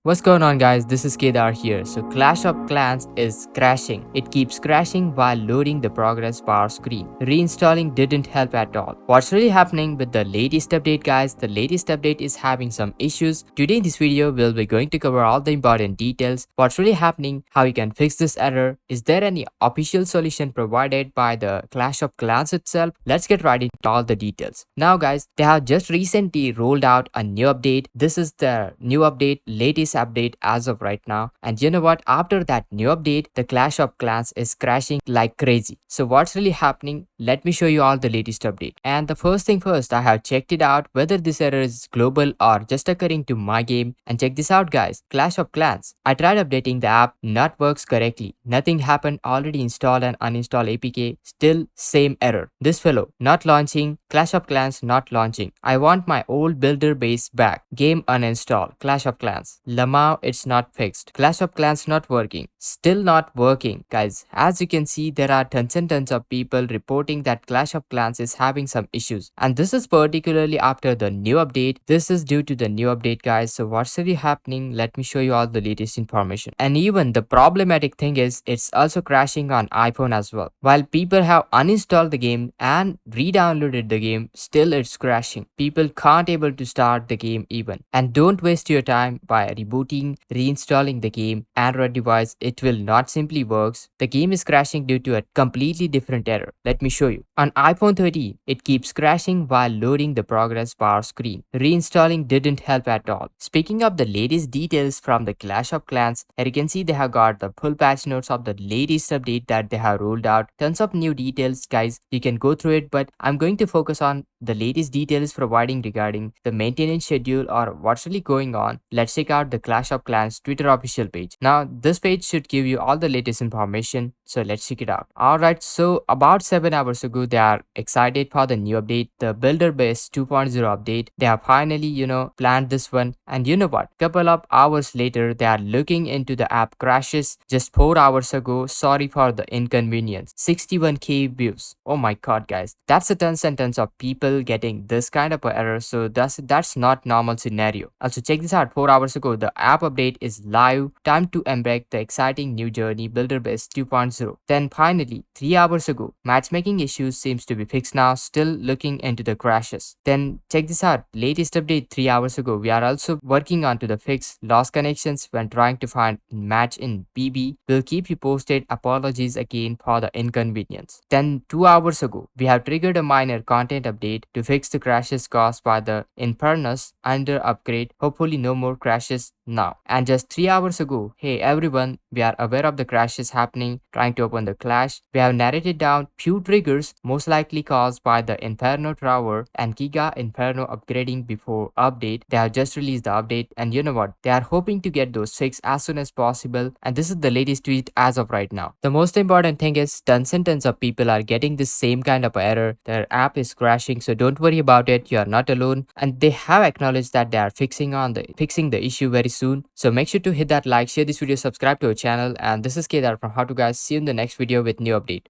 What's going on, guys? This is Kedar here. So Clash of Clans is crashing. It keeps crashing while loading the progress bar screen. Reinstalling didn't help at all. What's really happening with the latest update, guys? The latest update is having some issues. Today in this video, we'll be going to cover all the important details. What's really happening, how you can fix this error. Is there any official solution provided by the Clash of Clans itself? Let's get right into all the details. Now, guys, they have just recently rolled out a new update. This is the new update, latest update as of right now. And you know what? After that new update, the Clash of Clans is crashing like crazy. So what's really happening? Let me show you all the latest update. And the first thing first, I have checked it out whether this error is global or just occurring to my game. And check this out, guys. Clash of Clans. I tried updating the app, not works correctly. Nothing happened. Already install and uninstall APK. Still same error. This fellow not launching. Clash of Clans not launching. I want my old builder base back. Game uninstall. Clash of Clans. Lamau, it's not fixed. Clash of Clans not working. Still not working. Guys, as you can see, there are tons and tons of people reporting that Clash of Clans is having some issues. And this is particularly after the new update. This is due to the new update, guys. So what's really happening? Let me show you all the latest information. And even the problematic thing is it's also crashing on iPhone as well. While people have uninstalled the game and re-downloaded the game, still it's crashing. People can't able to start the game even. And don't waste your time by rebooting, reinstalling the game. Android device, it will not simply works. The game is crashing due to a completely different error. Let me show you. On iPhone 13, it keeps crashing while loading the progress bar screen. Reinstalling didn't help at all. Speaking of the latest details from the Clash of Clans, here you can see they have got the full patch notes of the latest update that they have rolled out. Tons of new details, guys. You can go through it, but I'm going to focus on the latest details providing regarding the maintenance schedule or what's really going on. Let's check out the Clash of Clans Twitter official page. Now, this page should give you all the latest information. So let's check it out. Alright, so about 7 hours ago, they are excited for the new update, the Builder Base 2.0 update. They have finally, planned this one. And you know what? Couple of hours later, they are looking into the app crashes just 4 hours ago. Sorry for the inconvenience. 61k views. Oh my god, guys. That's a tons and tons of people getting this kind of a error. So that's not normal scenario. Also, check this out. 4 hours ago, the app update is live. Time to embark the exciting new journey, Builder Base 2.0. Then finally, 3 hours ago, matchmaking issues seems to be fixed now. Still looking into the crashes. Then check this out. Latest update 3 hours ago. We are also working on to the fix lost connections when trying to find match in BB. We'll keep you posted. Apologies again for the inconvenience. Then 2 hours ago, we have triggered a minor content update to fix the crashes caused by the Infernus under upgrade. Hopefully no more crashes now. And just 3 hours ago, hey everyone, we are aware of the crashes happening trying to open the Clash. We have narrated down few triggers most likely caused by the Inferno Tower and Giga Inferno upgrading before update. They have just released the update, and you know what? They are hoping to get those fixed as soon as possible, and this is the latest tweet as of right now. The most important thing is tons and tons of people are getting this same kind of error. Their app is crashing, so don't worry about it. You are not alone, and they have acknowledged that they are fixing the issue very soon. So make sure to hit that like, share this video, subscribe to our channel, and this is Kedar from How To Guys. See you in the next video with new update.